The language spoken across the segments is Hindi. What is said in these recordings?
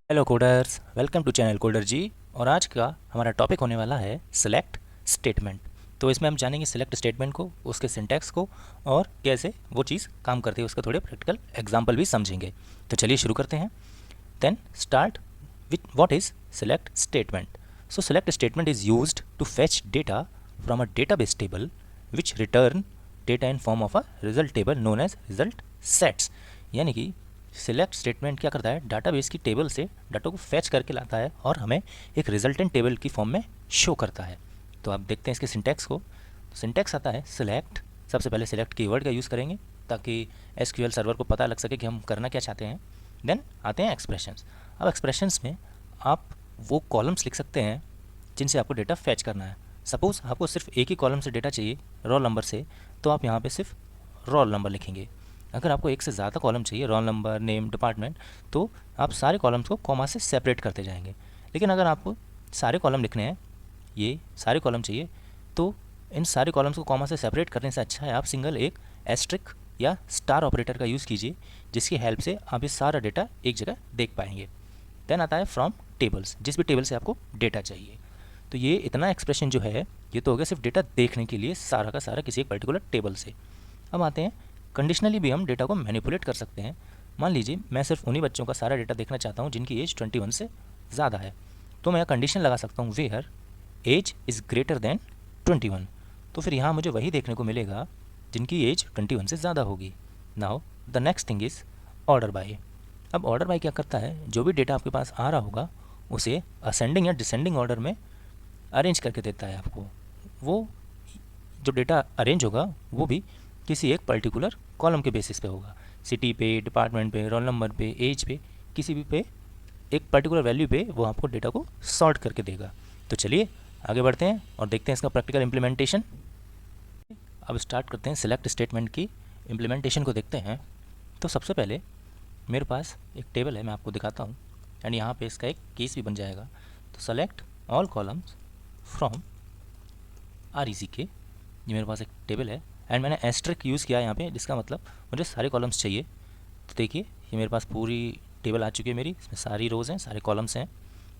Hello coders, welcome to channel coder ji. और आज का हमारा टॉपिक होने वाला है सिलेक्ट स्टेटमेंट। तो इसमें हम जानेंगे सिलेक्ट स्टेटमेंट को, उसके सिंटैक्स को और कैसे वो चीज़ काम करती है, उसका थोड़े प्रैक्टिकल एग्जांपल भी समझेंगे। तो चलिए शुरू करते हैं। Then start with what is select statement. So select statement is used to fetch data from a database table which return data in form of a result table known as result sets. यानी कि सिलेक्ट स्टेटमेंट क्या करता है, डाटाबेस की टेबल से डाटा को फैच करके लाता है और हमें एक रिजल्टेंट टेबल की फॉर्म में शो करता है। तो आप देखते हैं इसके सिंटैक्स को। सिंटैक्स आता है सिलेक्ट। सबसे पहले सिलेक्ट कीवर्ड का यूज़ करेंगे ताकि एसक्यूएल सर्वर को पता लग सके कि हम करना क्या चाहते हैं। देन आते हैं एक्सप्रेशंस। अब एक्सप्रेशंस में आप वो कॉलम्स लिख सकते हैं जिनसे आपको डेटा फैच करना है। सपोज़ आपको सिर्फ एक ही कॉलम से डेटा चाहिए रोल नंबर से, तो आप यहाँ पे सिर्फ रोल नंबर लिखेंगे। अगर आपको एक से ज़्यादा कॉलम चाहिए, रोल नंबर, नेम, डिपार्टमेंट, तो आप सारे कॉलम्स को कॉमा से सेपरेट करते जाएंगे। लेकिन अगर आपको सारे कॉलम लिखने हैं, ये सारे कॉलम चाहिए, तो इन सारे कॉलम्स को कॉमा से सेपरेट करने से अच्छा है आप सिंगल एक एस्ट्रिक या स्टार ऑपरेटर का यूज़ कीजिए, जिसकी हेल्प से आप ये सारा डेटा एक जगह देख पाएंगे। देन आता है फ्रॉम टेबल्स, जिस भी टेबल से आपको डेटा चाहिए। तो ये इतना एक्सप्रेशन जो है ये तो हो गया सिर्फ डेटा देखने के लिए, सारा का सारा किसी एक पर्टिकुलर टेबल से। अब आते हैं कंडीशनली भी हम डेटा को मैनिपुलेट कर सकते हैं। मान लीजिए मैं सिर्फ उन्हीं बच्चों का सारा डेटा देखना चाहता हूँ जिनकी एज 21 से ज़्यादा है, तो मैं कंडीशन लगा सकता हूँ where age is greater than 21। तो फिर यहाँ मुझे वही देखने को मिलेगा जिनकी एज 21 से ज़्यादा होगी। Now the next thing is order by. अब ऑर्डर बाय क्या करता है, जो भी डेटा आपके पास आ रहा होगा उसे असेंडिंग या डिसेंडिंग ऑर्डर में अरेंज करके देता है आपको। वो जो डेटा अरेंज होगा वो भी किसी एक पर्टिकुलर कॉलम के बेसिस पे होगा, सिटी पे, डिपार्टमेंट पे, रोल नंबर पे, एज पे, किसी भी पे एक पर्टिकुलर वैल्यू पे वो आपको डेटा को सॉर्ट करके देगा। तो चलिए आगे बढ़ते हैं और देखते हैं इसका प्रैक्टिकल इम्प्लीमेंटेशन। अब स्टार्ट करते हैं सिलेक्ट स्टेटमेंट की इम्प्लीमेंटेशन को देखते हैं। तो सबसे पहले मेरे पास एक टेबल है, मैं आपको दिखाता हूँ, एंड यहाँ पे इसका एक केस भी बन जाएगा। तो select all columns from RECK। ये मेरे पास एक टेबल है एंड मैंने एस्ट्रिक यूज़ किया है यहाँ पे, जिसका मतलब मुझे सारे कॉलम्स चाहिए। तो देखिए ये मेरे पास पूरी टेबल आ चुकी है मेरी, इसमें सारी रोज़ हैं, सारे कॉलम्स हैं।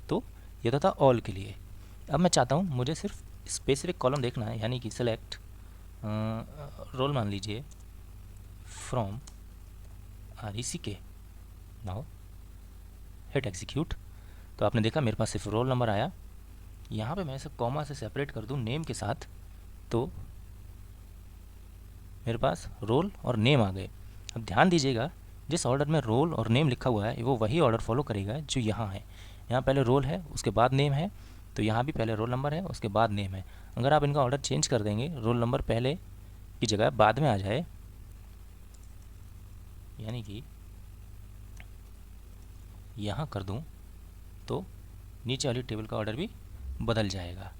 तो ये तो था ऑल के लिए। अब मैं चाहता हूँ मुझे सिर्फ स्पेसिफिक कॉलम देखना है, यानी कि सेलेक्ट रोल मान लीजिए from RECK। Now hit execute. तो आपने देखा मेरे पास सिर्फ रोल नंबर आया। यहाँ पे मैं इसे कॉमा से सेपरेट कर दूँ नेम के साथ, तो मेरे पास रोल और नेम आ गए। अब ध्यान दीजिएगा जिस ऑर्डर में रोल और नेम लिखा हुआ है वो वही ऑर्डर फॉलो करेगा जो यहाँ है। यहाँ पहले रोल है उसके बाद नेम है, तो यहाँ भी पहले रोल नंबर है उसके बाद नेम है। अगर आप इनका ऑर्डर चेंज कर देंगे, रोल नंबर पहले की जगह बाद में आ जाए, यानी कि यहाँ कर दूँ, तो नीचे वाली टेबल का ऑर्डर भी बदल जाएगा।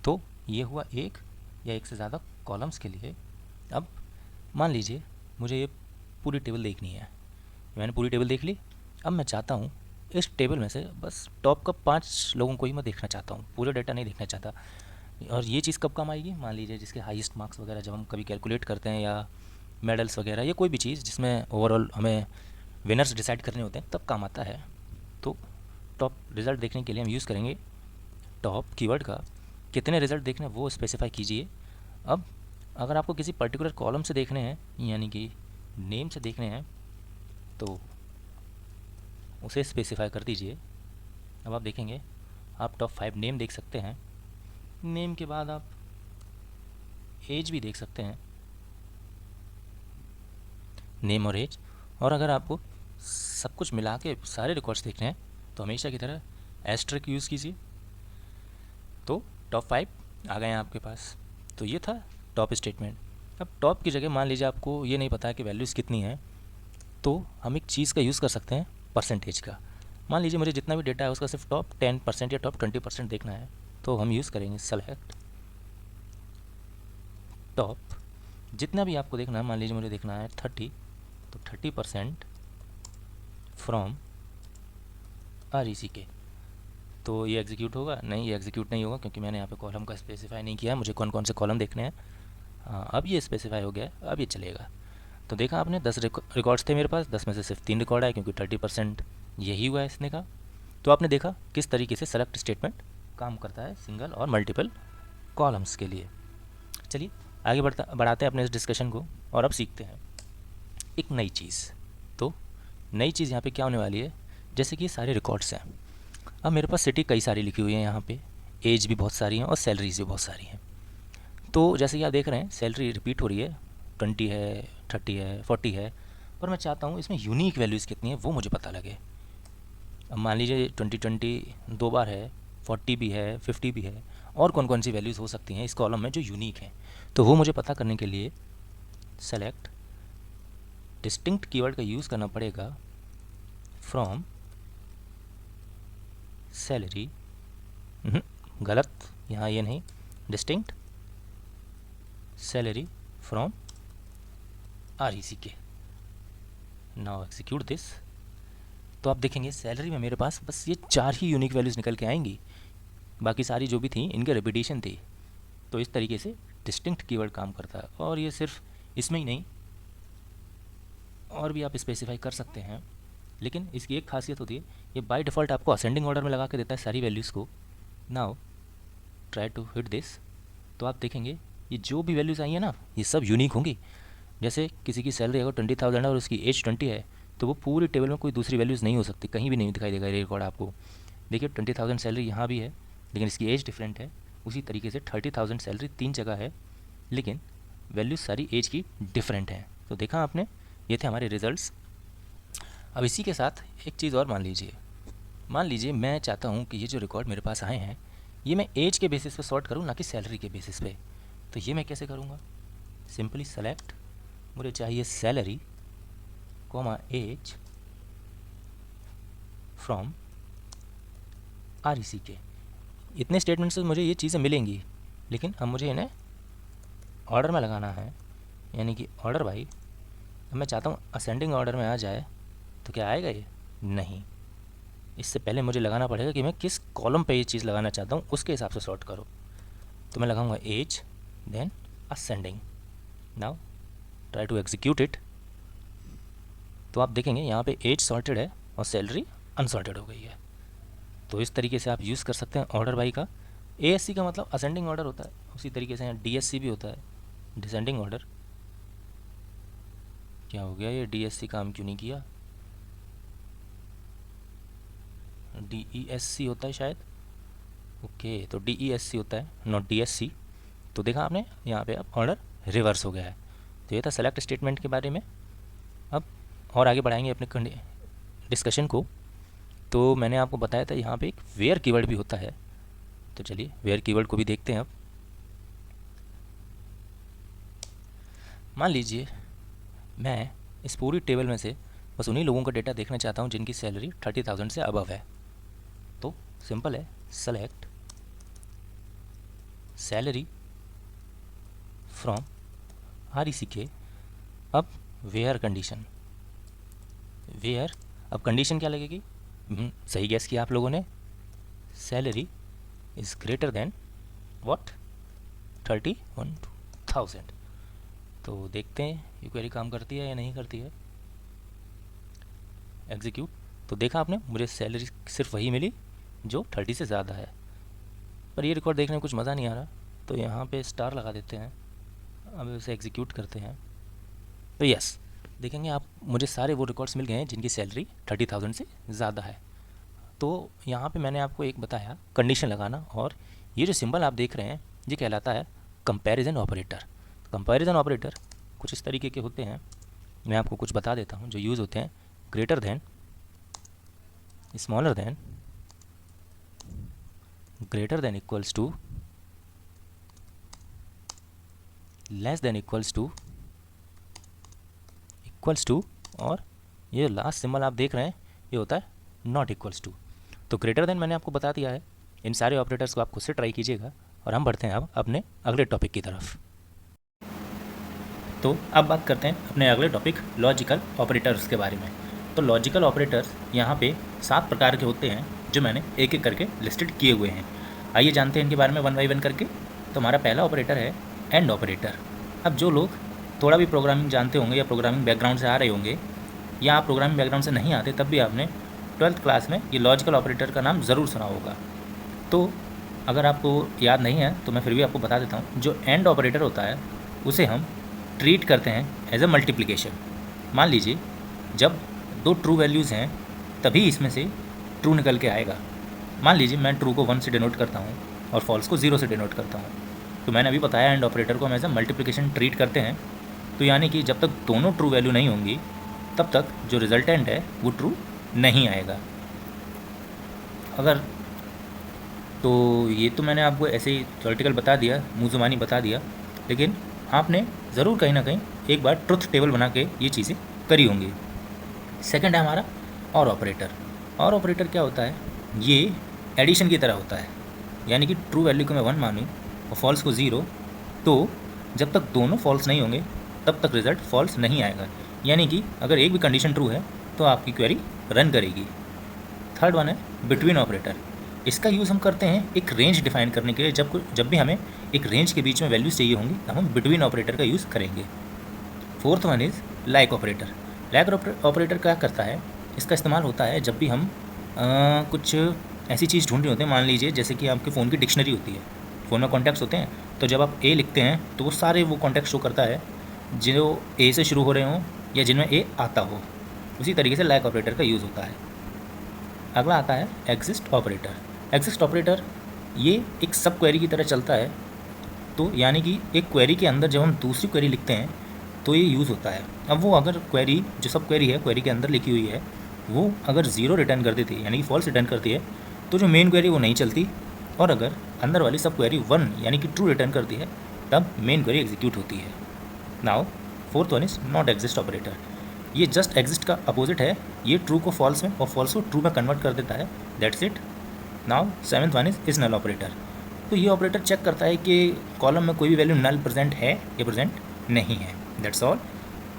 तो ये हुआ एक या एक से ज़्यादा कॉलम्स के लिए। अब मान लीजिए मुझे ये पूरी टेबल देखनी है, मैंने पूरी टेबल देख ली। अब मैं चाहता हूँ इस टेबल में से बस टॉप का 5 लोगों को ही मैं देखना चाहता हूँ, पूरे डेटा नहीं देखना चाहता। और ये चीज़ कब काम आएगी, मान लीजिए जिसके हाईएस्ट मार्क्स वगैरह जब हम कभी कैलकुलेट करते हैं, या मेडल्स वगैरह, या कोई भी चीज़ जिसमें ओवरऑल हमें विनर्स डिसाइड करने होते हैं, तब काम आता है। तो टॉप रिज़ल्ट देखने के लिए हम यूज़ करेंगे टॉप कीवर्ड का। कितने रिज़ल्ट देखने हैं वो स्पेसिफाई कीजिए। अब अगर आपको किसी पर्टिकुलर कॉलम से देखने हैं, यानी कि नेम से देखने हैं, तो उसे स्पेसिफाई कर दीजिए। अब आप देखेंगे आप टॉप 5 नेम देख सकते हैं। नेम के बाद आप एज भी देख सकते हैं, नेम और एज। और अगर आपको सब कुछ मिला के सारे रिकॉर्ड्स देखने हैं तो हमेशा की तरह एस्ट्रिक यूज़ कीजिए। तो टॉप 5 आ गए हैं आपके पास। तो ये था टॉप स्टेटमेंट। अब टॉप की जगह मान लीजिए आपको ये नहीं पता है कि वैल्यूज़ कितनी है, तो हम एक चीज़ का यूज़ कर सकते हैं, परसेंटेज का। मान लीजिए मुझे जितना भी डेटा है उसका सिर्फ टॉप 10% या टॉप 20% देखना है, तो हम यूज़ करेंगे सेलेक्ट टॉप। जितना भी आपको देखना है, मान लीजिए मुझे देखना है 30, तो 30% फ्रॉम RECK। तो ये एग्जीक्यूट होगा? नहीं, ये एग्जीक्यूट नहीं होगा क्योंकि मैंने यहाँ पे कॉलम का स्पेसिफाई नहीं किया है मुझे कौन कौन से कॉलम देखने हैं। हाँ, अब ये स्पेसिफाई हो गया, अब ये चलेगा। तो देखा आपने 10 रिकॉर्ड्स थे मेरे पास, 10 में से सिर्फ 3 रिकॉर्ड आए क्योंकि 30% यही हुआ है इसने का। तो आपने देखा किस तरीके से सेलेक्ट स्टेटमेंट काम करता है सिंगल और मल्टीपल कॉलम्स के लिए। चलिए आगे बढ़ाते हैं अपने इस डिस्कशन को और अब सीखते हैं एक नई चीज़। तो नई चीज़ यहाँ पे क्या होने वाली है, जैसे कि सारे रिकॉर्ड्स हैं। अब मेरे पास सिटी कई सारी लिखी हुई है यहाँ पे, एज भी बहुत सारी हैं और सैलरीज भी बहुत सारी हैं। तो जैसे कि आप देख रहे हैं सैलरी रिपीट हो रही है, 20 है, 30 है, 40 है, पर मैं चाहता हूँ इसमें यूनिक वैल्यूज़ कितनी है वो मुझे पता लगे। अब मान लीजिए 20 दो बार है, 40 भी है, 50 भी है, और कौन कौन सी वैल्यूज़ हो सकती हैं इस कॉलम में जो यूनिक हैं, तो वो मुझे पता करने के लिए सेलेक्ट डिस्टिंक्ट कीवर्ड का यूज़ करना पड़ेगा फ्रॉम सैलरी। गलत, यहाँ ये नहीं, distinct salary from RECK। Now execute this. तो आप देखेंगे सैलरी में मेरे पास बस ये 4 ही यूनिक वैल्यूज़ निकल के आएंगी, बाकी सारी जो भी थी इनके रिपीटेशन थी। तो इस तरीके से डिस्टिंक्ट कीवर्ड काम करता है, और ये सिर्फ इसमें ही नहीं और भी आप स्पेसिफाई कर सकते हैं, लेकिन इसकी एक खासियत होती है, ये बाय डिफ़ॉल्ट आपको असेंडिंग ऑर्डर में लगा के देता है सारी वैल्यूज़ को। Now try to hit this. तो आप देखेंगे ये जो भी वैल्यूज़ आई है ना, ये सब यूनिक होंगी। जैसे किसी की सैलरी अगर 20,000 है और उसकी एज 20 है, तो वो पूरी टेबल में कोई दूसरी वैल्यूज़ नहीं हो सकती, कहीं भी नहीं दिखाई देगा ये रिकॉर्ड आपको। देखिए 20,000 सैलरी यहाँ भी है, लेकिन इसकी एज डिफरेंट है। उसी तरीके से 30,000 सैलरी 3 जगह है, लेकिन वैल्यूज़ सारी एज की डिफरेंट हैं। तो देखा आपने, ये थे हमारे रिजल्ट्स। अब इसी के साथ एक चीज़ और मान लीजिए मैं चाहता हूँ कि ये जो रिकॉर्ड मेरे पास आए हैं ये मैं एज के बेसिस पे सॉर्ट करूँ, ना कि सैलरी के बेसिस पे। तो ये मैं कैसे करूँगा, सिंपली सेलेक्ट, मुझे चाहिए salary comma age from RECK। इतने स्टेटमेंट से मुझे ये चीज़ें मिलेंगी, लेकिन अब मुझे इन्हें ऑर्डर में लगाना है, यानी कि ऑर्डर बाई। अब मैं चाहता हूँ असेंडिंग ऑर्डर में आ जाए, तो क्या आएगा ये? नहीं। इससे पहले मुझे लगाना पड़ेगा कि मैं किस कॉलम पे ये चीज़ लगाना चाहता हूँ, उसके हिसाब से सॉर्ट करो। तो मैं लगाऊंगा age then ascending. Now try to execute it. तो आप देखेंगे यहाँ पे एज सॉर्टेड है और सैलरी अनसॉर्टेड हो गई है। तो इस तरीके से आप यूज़ कर सकते हैं ऑर्डर बाई का। ASC का मतलब असेंडिंग ऑर्डर होता है, उसी तरीके से यहाँ DSC भी होता है, डिसेंडिंग ऑर्डर। क्या हो गया, ये DSC काम क्यों नहीं किया? DESC होता है शायद। ओके, तो DESC होता है, नॉट DSC। तो देखा आपने यहाँ पे अब ऑर्डर रिवर्स हो गया है। तो ये था सेलेक्ट स्टेटमेंट के बारे में। अब और आगे बढ़ाएंगे अपने डिस्कशन को। तो मैंने आपको बताया था यहाँ पे एक वेयर कीवर्ड भी होता है, तो चलिए वेयर कीवर्ड को भी देखते हैं। अब मान लीजिए मैं इस पूरी टेबल में से बस उन्हीं लोगों का डेटा देखना चाहता हूँ जिनकी सैलरी 30,000 से अबव है। तो सिंपल है, सेलेक्ट सैलरी फ्रॉम RECK। अब वेयर कंडीशन, वेयर, अब कंडीशन क्या लगेगी? सही गैस किया आप लोगों ने, salary is greater then what, 31,000। तो देखते हैं ये क्वेरी काम करती है या नहीं करती है। एग्जीक्यूट। तो देखा आपने, मुझे सैलरी सिर्फ वही मिली जो 30 से ज़्यादा है, पर ये रिकॉर्ड देखने में कुछ मज़ा नहीं आ रहा, तो यहाँ पे स्टार लगा देते हैं। अब इसे एग्जीक्यूट करते हैं। तो यस, देखेंगे आप, मुझे सारे वो रिकॉर्ड्स मिल गए हैं जिनकी सैलरी 30,000 से ज़्यादा है। तो यहाँ पे मैंने आपको एक बताया कंडीशन लगाना, और ये जो सिंबल आप देख रहे हैं ये कहलाता है कंपैरिजन ऑपरेटर। कंपैरिजन ऑपरेटर कुछ इस तरीके के होते हैं, मैं आपको कुछ बता देता हूँ जो यूज़ होते हैं। Greater than, smaller than, greater than equals to, less than equals to, equals to, और ये लास्ट सिंबल आप देख रहे हैं ये होता है नॉट इक्वल्स टू। तो ग्रेटर देन मैंने आपको बता दिया है। इन सारे ऑपरेटर्स को आप खुद से ट्राई कीजिएगा, और हम बढ़ते हैं अब अपने अगले टॉपिक की तरफ। तो अब बात करते हैं अपने अगले टॉपिक लॉजिकल ऑपरेटर्स के बारे में। तो लॉजिकल ऑपरेटर्स यहाँ पे 7 प्रकार के होते हैं जो मैंने एक एक करके लिस्टेड किए हुए हैं। आइए जानते हैं इनके बारे में वन बाई वन करके। तो हमारा पहला ऑपरेटर है एंड ऑपरेटर। अब जो लोग थोड़ा भी प्रोग्रामिंग जानते होंगे या प्रोग्रामिंग बैकग्राउंड से आ रहे होंगे, या आप प्रोग्रामिंग बैकग्राउंड से नहीं आते, तब भी आपने 12th क्लास में ये लॉजिकल ऑपरेटर का नाम ज़रूर सुना होगा। तो अगर आपको याद नहीं है तो मैं फिर भी आपको बता देता हूँ। जो एंड ऑपरेटर होता है उसे हम ट्रीट करते हैं एज अ मल्टीप्लिकेशन। मान लीजिए जब दो ट्रू वैल्यूज़ हैं तभी इसमें से ट्रू निकल के आएगा। मान लीजिए मैं ट्रू को 1 से डिनोट करता हूँ और फॉल्स को 0 से डिनोट करता हूँ। तो मैंने अभी बताया एंड ऑपरेटर को हम एज अ मल्टीप्लिकेशन ट्रीट करते हैं। तो यानी कि जब तक दोनों ट्रू वैल्यू नहीं होंगी तब तक जो रिजल्टेंट है वो ट्रू नहीं आएगा। अगर तो ये तो मैंने आपको ऐसे ही थ्योरेटिकल बता दिया, मुँह ज़ुबानी बता दिया, लेकिन आपने ज़रूर कहीं ना कहीं एक बार ट्रुथ टेबल बना के ये चीज़ें करी होंगी। सेकंड है हमारा और ऑपरेटर। और ऑपरेटर क्या होता है? ये एडिशन की तरह होता है। यानी कि ट्रू वैल्यू को मैं 1 मानूँ और फॉल्स को 0, तो जब तक दोनों फॉल्स नहीं होंगे तब तक रिज़ल्ट फॉल्स नहीं आएगा। यानी कि अगर एक भी कंडीशन ट्रू है तो आपकी क्वेरी रन करेगी। थर्ड वन है बिटवीन ऑपरेटर। इसका यूज़ हम करते हैं एक रेंज डिफाइन करने के लिए। जब भी हमें एक रेंज के बीच में वैल्यूज़ चाहिए होंगी तब हम बिटवीन ऑपरेटर का यूज़ करेंगे। Fourth one is like operator. Like operator क्या करता है? इसका इस्तेमाल होता है जब भी हम कुछ ऐसी चीज़ ढूंढ रही होते हैं। मान लीजिए जैसे कि आपके फ़ोन की डिक्शनरी होती है, फ़ोन में कॉन्टैक्ट्स होते हैं, तो जब आप ए लिखते हैं तो वो सारे वो कॉन्टैक्ट शो करता है जो ए से शुरू हो रहे हों या जिनमें ए आता हो। उसी तरीके से लाइक ऑपरेटर का यूज़ होता है। अगला आता है एग्जिस्ट ऑपरेटर। एग्जिस्ट ऑपरेटर ये एक सब क्वेरी की तरह चलता है। तो यानी कि एक क्वेरी के अंदर जब हम दूसरी क्वेरी लिखते हैं तो ये यूज़ होता है। अब वो अगर क्वेरी जो सब क्वेरी है क्वेरी के अंदर लिखी हुई है वो अगर 0 रिटर्न कर देती है यानी कि फॉल्स रिटर्न करती है तो जो मेन क्वेरी वो नहीं चलती, और अगर अंदर वाली सब क्वेरी 1 यानी कि ट्रू रिटर्न करती है तब मेन क्वेरी एग्जीक्यूट होती है। Now fourth one is not exist operator. ये जस्ट एग्जिस्ट का अपोजिट है। ये ट्रू को फॉल्स में और फॉल्स को ट्रू में कन्वर्ट कर देता है। That's it. Now seventh one is null operator. तो ये ऑपरेटर चेक करता है कि कॉलम में कोई भी वैल्यू नल प्रेजेंट है या प्रेजेंट नहीं है। That's all.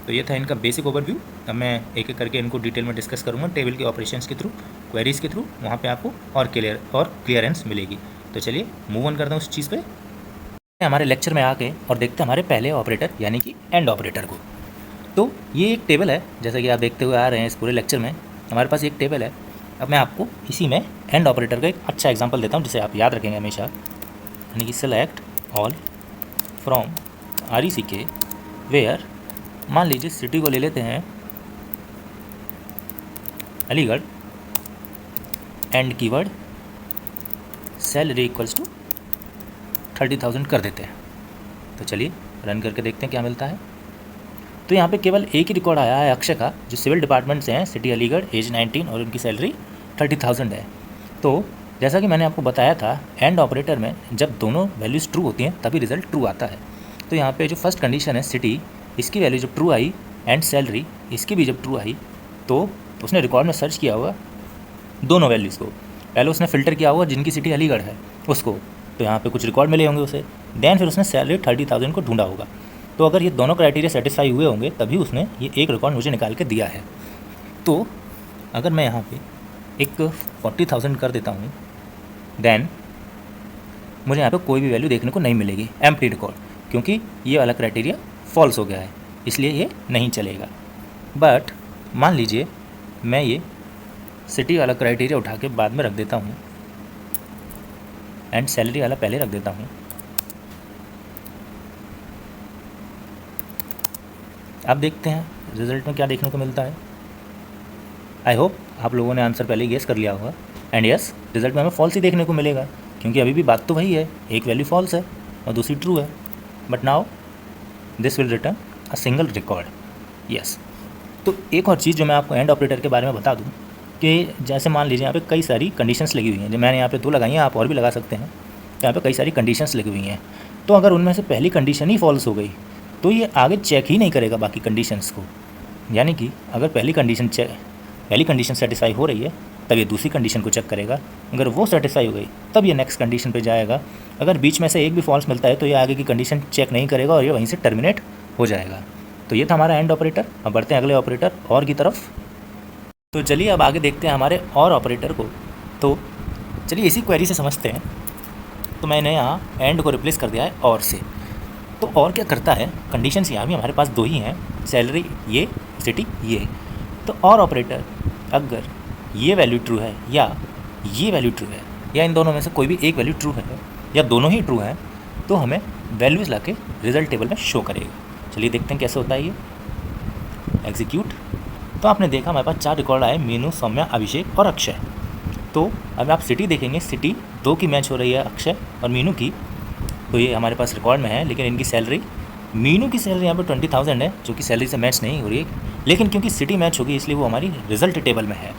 तो ये था इनका बेसिक ओवरव्यू। अब मैं एक एक करके इनको डिटेल में डिस्कस करूँगा टेबल के ऑपरेशंस के थ्रू, क्वेरीज़ के थ्रू। वहाँ पे आपको और क्लियरेंस मिलेगी। तो चलिए मूव ऑन करते हैं उस चीज़ पे हमारे लेक्चर में आके और देखते हैं हमारे पहले ऑपरेटर यानी कि एंड ऑपरेटर को। तो ये एक टेबल है, जैसा कि आप देखते हुए आ रहे हैं इस पूरे लेक्चर में हमारे पास एक टेबल है। अब मैं आपको इसी में एंड ऑपरेटर का एक अच्छा एग्जांपल देता हूँ जिसे आप याद रखेंगे हमेशा। यानी कि select all from RECK where, मान लीजिए सिटी को ले लेते हैं Aligarh, and keyword salary equals to 30,000 कर देते हैं। तो चलिए रन करके देखते हैं क्या मिलता है। तो यहाँ पे केवल एक ही रिकॉर्ड आया है अक्षय का, जो सिविल डिपार्टमेंट से हैं, सिटी अलीगढ़, एज 19 और उनकी सैलरी 30,000 है। तो जैसा कि मैंने आपको बताया था एंड ऑपरेटर में जब दोनों वैल्यूज़ ट्रू होती हैं तभी रिजल्ट ट्रू आता है। तो यहाँ पे जो फर्स्ट कंडीशन है सिटी, इसकी वैल्यू जब ट्रू आई, एंड सैलरी इसकी भी जब ट्रू आई, तो उसने रिकॉर्ड में सर्च किया होगा दोनों वैल्यूज़ को। पहले उसने फ़िल्टर किया होगा जिनकी सिटी अलीगढ़ है उसको, तो यहाँ पे कुछ रिकॉर्ड मिले होंगे उसे। देन फिर उसने सैलरी 30,000 को ढूंढा होगा। तो अगर ये दोनों क्राइटेरिया सेटिस्फाई हुए होंगे तभी उसने ये एक रिकॉर्ड मुझे निकाल के दिया है। तो अगर मैं यहाँ पे एक 40,000 कर देता हूँ, देन मुझे यहाँ पे कोई भी वैल्यू देखने को नहीं मिलेगी, एम्प्टी रिकॉर्ड, क्योंकि ये वाला क्राइटेरिया फॉल्स हो गया है, इसलिए ये नहीं चलेगा। बट मान लीजिए मैं ये सिटी वाला क्राइटेरिया उठा के बाद में रख देता हूँ एंड सैलरी वाला पहले रख देता हूँ। अब देखते हैं रिजल्ट में क्या देखने को मिलता है। आई होप आप लोगों ने आंसर पहले ही गेस कर लिया होगा। एंड यस, रिजल्ट में हमें फॉल्स ही देखने को मिलेगा, क्योंकि अभी भी बात तो वही है, एक वैल्यू फॉल्स है और दूसरी ट्रू है। But now this will return a single record. Yes. तो एक और चीज़ जो मैं आपको एंड ऑपरेटर के बारे में बता दूं कि जैसे मान लीजिए यहाँ पे कई सारी कंडीशंस लगी हुई हैं, जो मैंने यहाँ पे 2 लगाई हैं, आप और भी लगा सकते हैं। यहाँ पे कई सारी कंडीशंस लगी हुई हैं। तो अगर उनमें से पहली कंडीशन ही फॉल्स हो गई तो ये आगे चेक ही नहीं करेगा बाकी कंडीशंस को। यानी कि अगर पहली कंडीशन सेटिस्फाई हो रही है तब ये दूसरी कंडीशन को चेक करेगा। अगर वो सेटिस्फाई हो गई तब ये नेक्स्ट कंडीशन पे जाएगा। अगर बीच में से एक भी फॉल्स मिलता है तो ये आगे की कंडीशन चेक नहीं करेगा और ये वहीं से टर्मिनेट हो जाएगा। तो ये था हमारा एंड ऑपरेटर। अब बढ़ते हैं अगले ऑपरेटर और की तरफ। तो चलिए अब आगे देखते हैं हमारे और ऑपरेटर को। तो चलिए इसी क्वेरी से समझते हैं। तो मैंने यहाँ एंड को रिप्लेस कर दिया है और से। तो और क्या करता है, कंडीशंस यहाँ भी हमारे पास दो ही हैं, सैलरी ये, सिटी ये। तो और ऑपरेटर अगर ये वैल्यू ट्रू है या ये वैल्यू ट्रू है या इन दोनों में से कोई भी एक वैल्यू ट्रू है या दोनों ही ट्रू हैं, तो हमें वैल्यूज़ ला के रिजल्ट टेबल में शो करेगा। चलिए देखते हैं कैसे होता है ये। एग्जीक्यूट। तो आपने देखा हमारे पास 4 रिकॉर्ड आए, मीनू, सौम्या, अभिषेक और अक्षय। तो अब आप सिटी देखेंगे, सिटी 2 की मैच हो रही है अक्षय और मीनू की, तो ये हमारे पास रिकॉर्ड में है। लेकिन इनकी सैलरी, मीनू की सैलरी यहाँ पर 20,000 है, जो कि सैलरी से मैच नहीं हो रही है, लेकिन क्योंकि सिटी मैच होगी इसलिए वो हमारी रिजल्ट टेबल में है।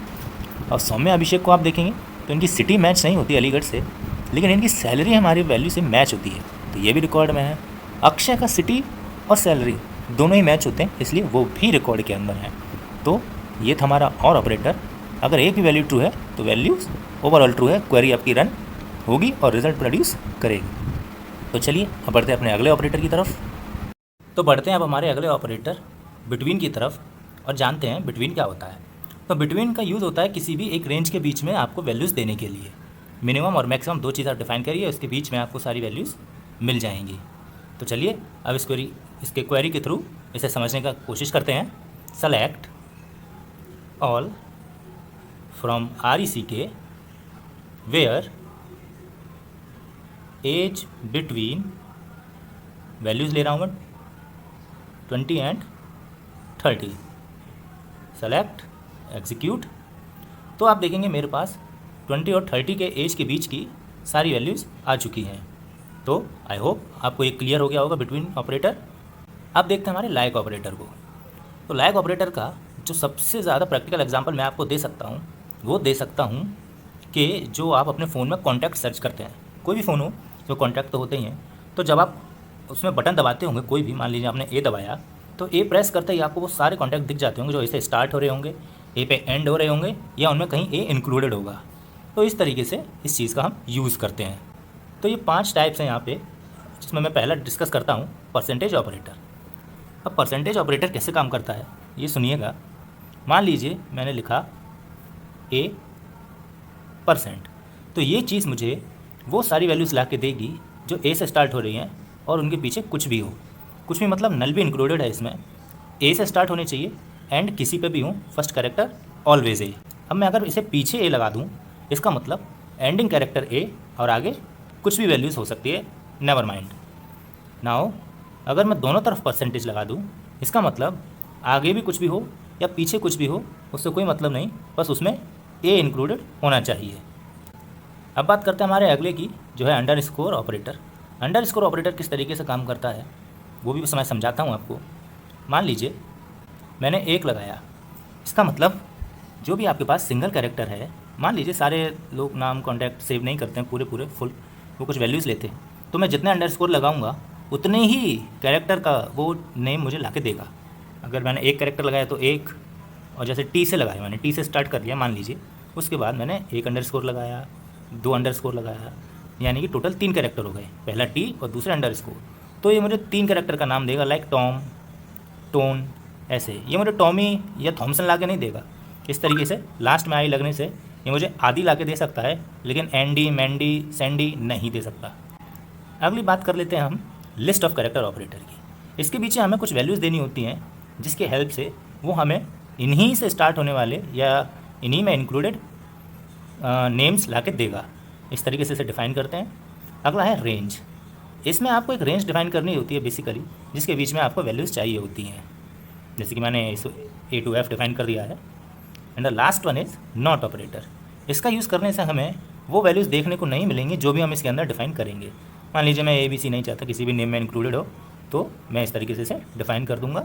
और सौम्या, अभिषेक को आप देखेंगे तो इनकी सिटी मैच नहीं होती अलीगढ़ से, लेकिन इनकी सैलरी हमारी वैल्यू से मैच होती है, तो ये भी रिकॉर्ड में है। अक्षय का सिटी और सैलरी दोनों ही मैच होते हैं, इसलिए वो भी रिकॉर्ड के अंदर है। तो ये था हमारा और ऑपरेटर। अगर एक भी वैल्यू ट्रू है तो वैल्यूज ओवरऑल ट्रू है, क्वेरी आपकी रन होगी और रिजल्ट प्रोड्यूस करेगी। तो चलिए अब बढ़ते हैं अपने अगले ऑपरेटर की तरफ। तो बढ़ते हैं अब हमारे अगले ऑपरेटर बिटवीन की तरफ और जानते हैं बिटवीन क्या होता है। तो बिटवीन का यूज़ होता है किसी भी एक रेंज के बीच में आपको वैल्यूज़ देने के लिए। मिनिमम और मैक्सिमम 2 चीज़ आप डिफाइन करिए, उसके बीच में आपको सारी वैल्यूज़ मिल जाएंगी। तो चलिए अब इसके क्वेरी के थ्रू इसे समझने का कोशिश करते हैं। Select all from RECK where age between, values ले रहा हूँ मैं 20 एंड 30, सेलेक्ट, एग्जीक्यूट। तो आप देखेंगे मेरे पास 20 और 30 के एज के बीच की सारी वैल्यूज़ आ चुकी हैं। तो आई होप आपको ये क्लियर हो गया होगा बिटवीन ऑपरेटर। अब देखते हैं हमारे लाइक ऑपरेटर को। तो लाइक ऑपरेटर का जो सबसे ज़्यादा प्रैक्टिकल एग्जांपल मैं आपको दे सकता हूँ वो दे सकता हूँ कि जो आप अपने फ़ोन में कॉन्टैक्ट सर्च करते हैं, कोई भी फ़ोन हो जो कॉन्टैक्ट तो होते ही हैं, तो जब आप उसमें बटन दबाते होंगे कोई भी, मान लीजिए आपने ए दबाया, तो ए प्रेस करते ही आपको वो सारे कॉन्टैक्ट दिख जाते होंगे जो इससे स्टार्ट हो रहे होंगे, ए पे एंड हो रहे होंगे या उनमें कहीं ए इंक्लूडेड होगा। तो इस तरीके से इस चीज़ का हम यूज़ करते हैं। तो ये 5 टाइप्स हैं यहाँ पे, जिसमें मैं पहला डिस्कस करता हूँ परसेंटेज ऑपरेटर। अब परसेंटेज ऑपरेटर कैसे काम करता है ये सुनिएगा। मान लीजिए मैंने लिखा A%, तो ये चीज़ मुझे वो सारी वैल्यूज़ ला के देगी जो ए से स्टार्ट हो रही हैं और उनके पीछे कुछ भी हो, कुछ भी मतलब नल भी इंक्लूडेड है इसमें, ए से स्टार्ट होनी चाहिए एंड किसी पे भी हूँ, फर्स्ट कैरेक्टर ऑलवेज ए। अब मैं अगर इसे पीछे ए लगा दूँ, इसका मतलब एंडिंग कैरेक्टर ए और आगे कुछ भी वैल्यूज़ हो सकती है, नेवर माइंड। नाउ अगर मैं दोनों तरफ परसेंटेज लगा दूँ, इसका मतलब आगे भी कुछ भी हो या पीछे कुछ भी हो, उससे कोई मतलब नहीं, बस उसमें ए इंक्लूडेड होना चाहिए। अब बात करते हैं हमारे अगले की, जो है अंडरस्कोर ऑपरेटर। अंडरस्कोर ऑपरेटर किस तरीके से काम करता है वो भी मैं समझाता हूँ आपको। मान लीजिए मैंने 1 लगाया, इसका मतलब जो भी आपके पास सिंगल कैरेक्टर है, मान लीजिए सारे लोग नाम कॉन्टैक्ट सेव नहीं करते हैं पूरे फुल, वो कुछ वैल्यूज़ लेते हैं, तो मैं जितने अंडरस्कोर लगाऊंगा उतने ही कैरेक्टर का वो नेम मुझे ला के देगा। अगर मैंने 1 कैरेक्टर लगाया तो 1, और जैसे टी से लगाया, मैंने टी से स्टार्ट कर लिया मान लीजिए, उसके बाद मैंने 1 अंडरस्कोर लगाया, 2 अंडरस्कोर लगाया, यानी कि टोटल 3 कैरेक्टर हो गए, पहला टी और दूसरा अंडरस्कोर। तो ये मुझे 3 कैरेक्टर का नाम देगा, लाइक टॉम, टोन, ऐसे। ये मुझे टॉमी या थॉमसन ला के नहीं देगा, इस तरीके से लास्ट में आई लगने से ये मुझे आदि ला के दे सकता है, लेकिन एंडी, मैंडी, सैंडी नहीं दे सकता। अगली बात कर लेते हैं हम लिस्ट ऑफ कैरेक्टर ऑपरेटर की। इसके पीछे हमें कुछ वैल्यूज़ देनी होती हैं जिसके हेल्प से वो हमें इन्हीं से स्टार्ट होने वाले या इन्हीं में इंक्लूडेड नेम्स ला के देगा। इस तरीके से इसे डिफ़ाइन करते हैं। अगला है रेंज। इसमें आपको एक रेंज डिफ़ाइन करनी होती है बेसिकली, जिसके बीच में आपको वैल्यूज़ चाहिए होती हैं, जैसे कि मैंने इस A to F डिफ़ाइन कर दिया है। And the last one is not operator. इसका यूज़ करने से हमें वो वैल्यूज़ देखने को नहीं मिलेंगी जो भी हम इसके अंदर डिफ़ाइन करेंगे। मान लीजिए मैं ABC नहीं चाहता किसी भी नेम में इंक्लूडेड हो, तो मैं इस तरीके से इसे डिफ़ाइन कर दूंगा।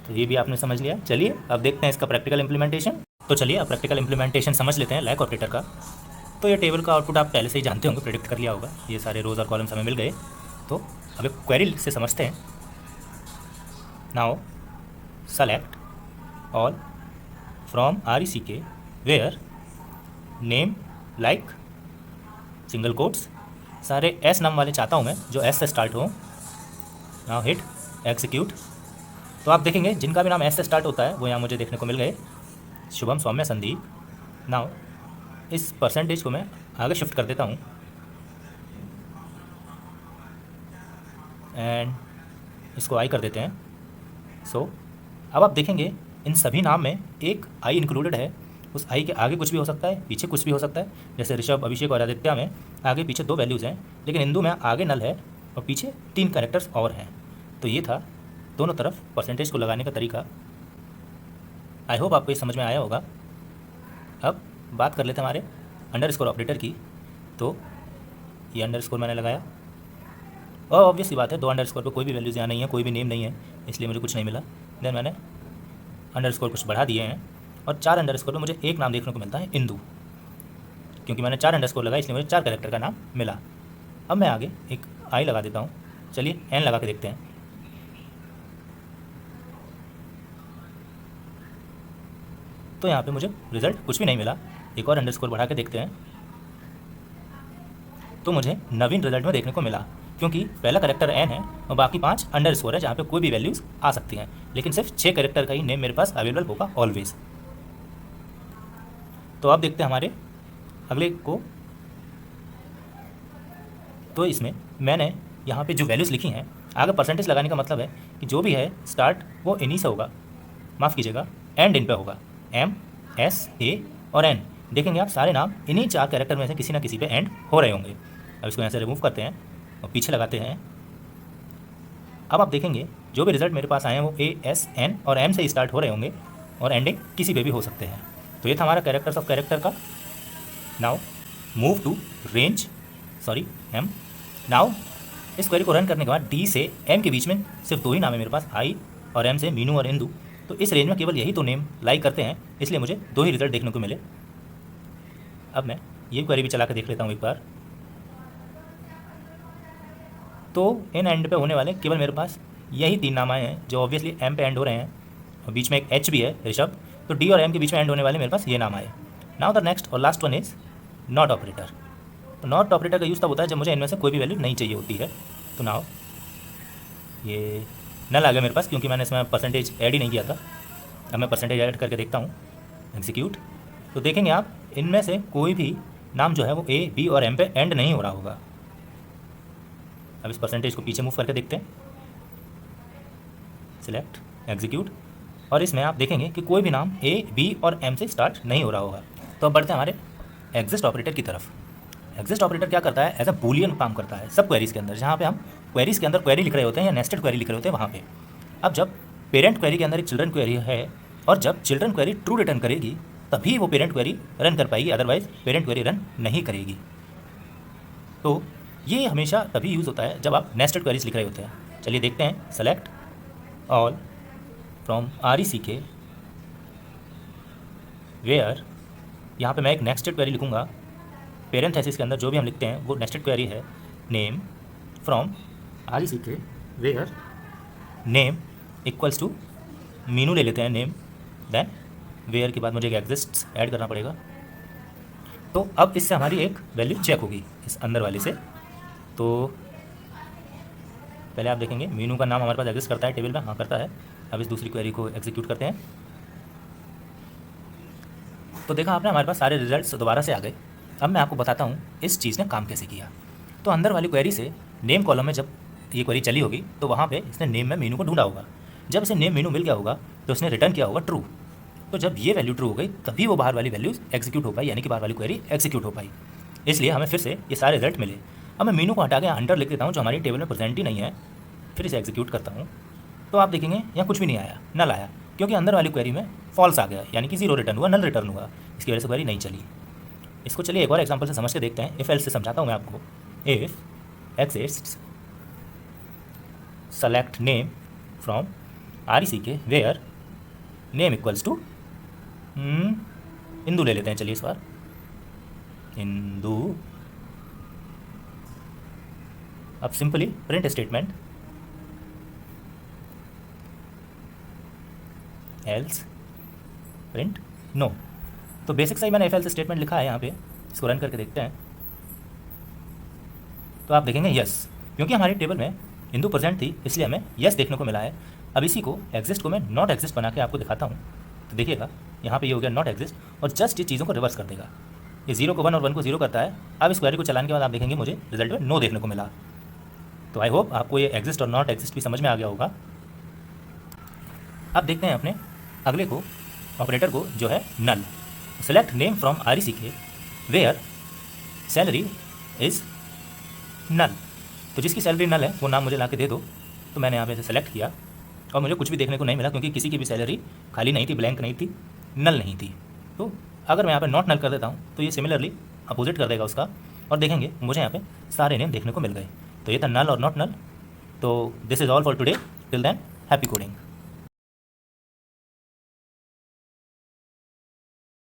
तो ये भी आपने समझ लिया। चलिए अब देखते हैं इसका प्रैक्टिकल इंप्लीमेंटेशन। तो चलिए अब प्रैक्टिकल इंप्लीमेंटेशन समझ लेते हैं लाइक ऑपरेटर का। तो ये टेबल का आउटपुट आप पहले से ही जानते होंगे, प्रेडिक्ट कर लिया होगा, ये सारे रोज़ और कॉलम्स हमें मिल गए। तो अब एक क्वेरी से समझते हैं। Now select all from RECK where name like single quotes, सारे एस नाम वाले चाहता हूँ मैं जो एस से स्टार्ट हो। Now hit execute. तो आप देखेंगे जिनका भी नाम एस से स्टार्ट होता है वो यहाँ मुझे देखने को मिल गए, शुभम, सौम्या, संदीप। नाउ इस परसेंटेज को मैं आगे शिफ्ट कर देता हूँ, एंड इसको आई कर देते हैं। सो अब आप देखेंगे इन सभी नाम में एक आई इंक्लूडेड है। उस आई के आगे कुछ भी हो सकता है, पीछे कुछ भी हो सकता है। जैसे ऋषभ, अभिषेक और आदित्य में आगे पीछे 2 वैल्यूज़ हैं, लेकिन इंदु में आगे नल है और पीछे 3 कैरेक्टर्स और हैं। तो ये था दोनों तरफ परसेंटेज को लगाने का तरीका। आई होप आपको ये समझ में आया होगा। अब बात कर लेते हैं हमारे अंडरस्कोर ऑपरेटर की। तो ये अंडरस्कोर मैंने लगाया और ऑब्वियस सी बात है 2 अंडरस्कोर पर कोई भी वैल्यूज़ यहाँ नहीं है, कोई भी नेम नहीं है, इसलिए मुझे कुछ नहीं मिला। देन मैंने अंडरस्कोर कुछ बढ़ा दिए हैं और 4 अंडरस्कोर पे मुझे एक नाम देखने को मिलता है, इंदु। क्योंकि मैंने 4 अंडरस्कोर लगाया इसलिए मुझे 4 कैरेक्टर का नाम मिला। अब मैं आगे एक आई लगा देता हूँ। चलिए एन लगा के देखते हैं। तो यहाँ पे मुझे रिजल्ट कुछ भी नहीं मिला। एक और अंडरस्कोर बढ़ा के देखते हैं तो मुझे नवीन रिजल्ट में देखने को मिला, क्योंकि पहला कैरेक्टर एन है और बाकी 5 अंडरस्कोर है जहाँ पे कोई भी वैल्यूज़ आ सकती हैं, लेकिन सिर्फ 6 कैरेक्टर का ही नेम मेरे पास अवेलेबल होगा ऑलवेज। तो अब देखते हैं हमारे अगले को। तो इसमें मैंने यहाँ पे जो वैल्यूज़ लिखी हैं, आगे परसेंटेज लगाने का मतलब है कि जो भी है स्टार्ट वो इन्हीं से होगा, माफ़ कीजिएगा एंड इन पे होगा। एम, एस, ए और एन, देखेंगे आप सारे नाम इन्हीं 4 कैरेक्टर में से किसी ना किसी पे एंड हो रहे होंगे। अब इसको यहाँ से रिमूव करते हैं और पीछे लगाते हैं। अब आप देखेंगे जो भी रिजल्ट मेरे पास आए हैं वो ए, एस, एन और एम से ही स्टार्ट हो रहे होंगे और एंडिंग किसी पे भी हो सकते हैं। तो ये था हमारा कैरेक्टर्स ऑफ कैरेक्टर का। Now move to range M. Now इस क्वेरी को रन करने के बाद डी से एम के बीच में सिर्फ 2 ही नाम है मेरे पास, आई और एम से मीनू और इंदु। तो इस रेंज में केवल यही 2 नेम लाइक करते हैं, इसलिए मुझे 2 ही रिजल्ट देखने को मिले। अब मैं ये क्वेरी भी चला कर देख लेता हूँ एक बार। तो इन एंड पे होने वाले केवल मेरे पास यही 3 नाम आए हैं जो ऑब्वियसली एम पे एंड हो रहे हैं और बीच में एक एच भी है, ऋषभ। तो डी और एम के बीच में एंड होने वाले मेरे पास ये नाम आए। नाउ द नेक्स्ट और last one is not operator. तो नॉट ऑपरेटर का यूज़ तब होता है जब मुझे इनमें से कोई भी वैल्यू नहीं चाहिए होती है। तो नाउ ये नल आ गया मेरे पास, क्योंकि मैंने इसमें परसेंटेज ऐड ही नहीं किया था। अब मैं परसेंटेज ऐड करके देखता हूँ, एग्जीक्यूट। तो देखेंगे आप इनमें से कोई भी नाम जो है वो ए, बी और एम पे एंड नहीं हो रहा होगा। अब इस परसेंटेज को पीछे मूव करके देखते हैं, सिलेक्ट, एग्जीक्यूट, और इसमें आप देखेंगे कि कोई भी नाम ए, बी और एम से स्टार्ट नहीं हो रहा होगा। तो अब बढ़ते हैं हमारे एग्जिस्ट ऑपरेटर की तरफ। एग्जिस्ट ऑपरेटर क्या करता है, एज अ बूलियन काम करता है सब क्वेरीज़ के अंदर। जहाँ पे हम क्वेरीज़ के अंदर क्वेरी लिख रहे होते हैं या नेस्टेड क्वेरी लिख रहे होते हैं वहाँ पे। अब जब पेरेंट क्वेरी के अंदर एक चिल्ड्रन क्वेरी है और जब चिल्ड्रन क्वेरी ट्रू रिटर्न करेगी तभी वो पेरेंट क्वेरी रन कर पाएगी, अदरवाइज पेरेंट क्वेरी रन नहीं करेगी। तो ये हमेशा तभी यूज़ होता है जब आप नेस्टेड क्वेरीज लिख रहे होते हैं। चलिए देखते हैं, select all from RECK where, यहाँ पे मैं एक नेस्टेड क्वेरी लिखूँगा। पेरेंथेसिस के अंदर जो भी हम लिखते हैं वो नेस्टेड क्वेरी है। Name from RECK where name equals to Meenu ले लेते हैं नेम, देन वेयर के बाद मुझे एक एग्जिस्ट ऐड करना पड़ेगा। तो अब इससे हमारी एक वैल्यू चेक होगी इस अंदर वाले से। तो पहले आप देखेंगे मीनू का नाम हमारे पास एग्जिस्ट करता है टेबल में, हाँ करता है। अब इस दूसरी क्वेरी को एग्जीक्यूट करते हैं। तो देखा आपने हमारे पास सारे रिजल्ट्स दोबारा से आ गए। अब मैं आपको बताता हूँ इस चीज़ ने काम कैसे किया। तो अंदर वाली क्वेरी से नेम कॉलम में जब ये क्वेरी चली होगी तो वहाँ पे इसने नेम में मीनू को ढूंढा होगा। जब इसे नेम मीनू मिल गया होगा तो उसने रिटर्न किया होगा ट्रू। तो जब ये वैल्यू ट्रू हो गई तभी वो बाहर वाली वैल्यूज एग्जीक्यूट हो पाई, यानी कि बाहर वाली क्वेरी एग्जीक्यूट हो पाई। इसलिए हमें फिर से ये सारे रिजल्ट मिले। अब मैं मीनू को हटा के अंडर लिख देता हूँ जो हमारी टेबल में प्रेजेंट ही नहीं है, फिर इसे एग्जीक्यूट करता हूँ। तो आप देखेंगे यहाँ कुछ भी नहीं आया, नल आया, क्योंकि अंदर वाली क्वेरी में फॉल्स आ गया, यानी कि 0 रिटर्न हुआ, नल रिटर्न हुआ। इसकी वजह से क्वेरी नहीं चली। इसको चलिए एक और एग्जांपल से समझ के देखते हैं। इफ एल्स से समझाता हूँ मैं आपको। If exists select name from RECK where name equals to Indu ले लेते हैं। चलिए इस बार इंदू। अब simply print statement else print no. तो बेसिक सा ही मैंने इफ एल्स स्टेटमेंट लिखा है यहाँ पे। इसको रन करके देखते हैं तो आप देखेंगे यस, क्योंकि हमारी टेबल में इंदू प्रेजेंट थी इसलिए हमें यस देखने को मिला है। अब इसी को एग्जिस्ट को मैं नॉट एग्जिस्ट बना के आपको दिखाता हूँ। तो देखिएगा यहाँ पे ये हो गया नॉट एग्जिस्ट और जस्ट ये चीज़ों को रिवर्स कर देगा। ये 0 को 1 और 1 को 0 करता है। अब इस क्वेरी को चलाने के बाद आप देखेंगे मुझे रिजल्ट में नो देखने को मिला। तो आई होप आपको ये एग्जिस्ट और नॉट एग्जिस्ट भी समझ में आ गया होगा। अब देखते हैं अपने अगले को, ऑपरेटर को, जो है null. Select name from RECK where salary is null. तो जिसकी सैलरी नल है वो नाम मुझे ला के दे दो। तो मैंने यहाँ पे सेलेक्ट किया और मुझे कुछ भी देखने को नहीं मिला, क्योंकि किसी की भी सैलरी खाली नहीं थी, ब्लैंक नहीं थी, नल नहीं थी। तो अगर मैं यहाँ पे नॉट नल कर देता हूँ तो ये सिमिलरली अपोजिट कर देगा उसका, और देखेंगे मुझे यहाँ पे सारे नेम देखने को मिल गए। तो ये था नल और नॉट नल। तो this is all for today, till than happy coding.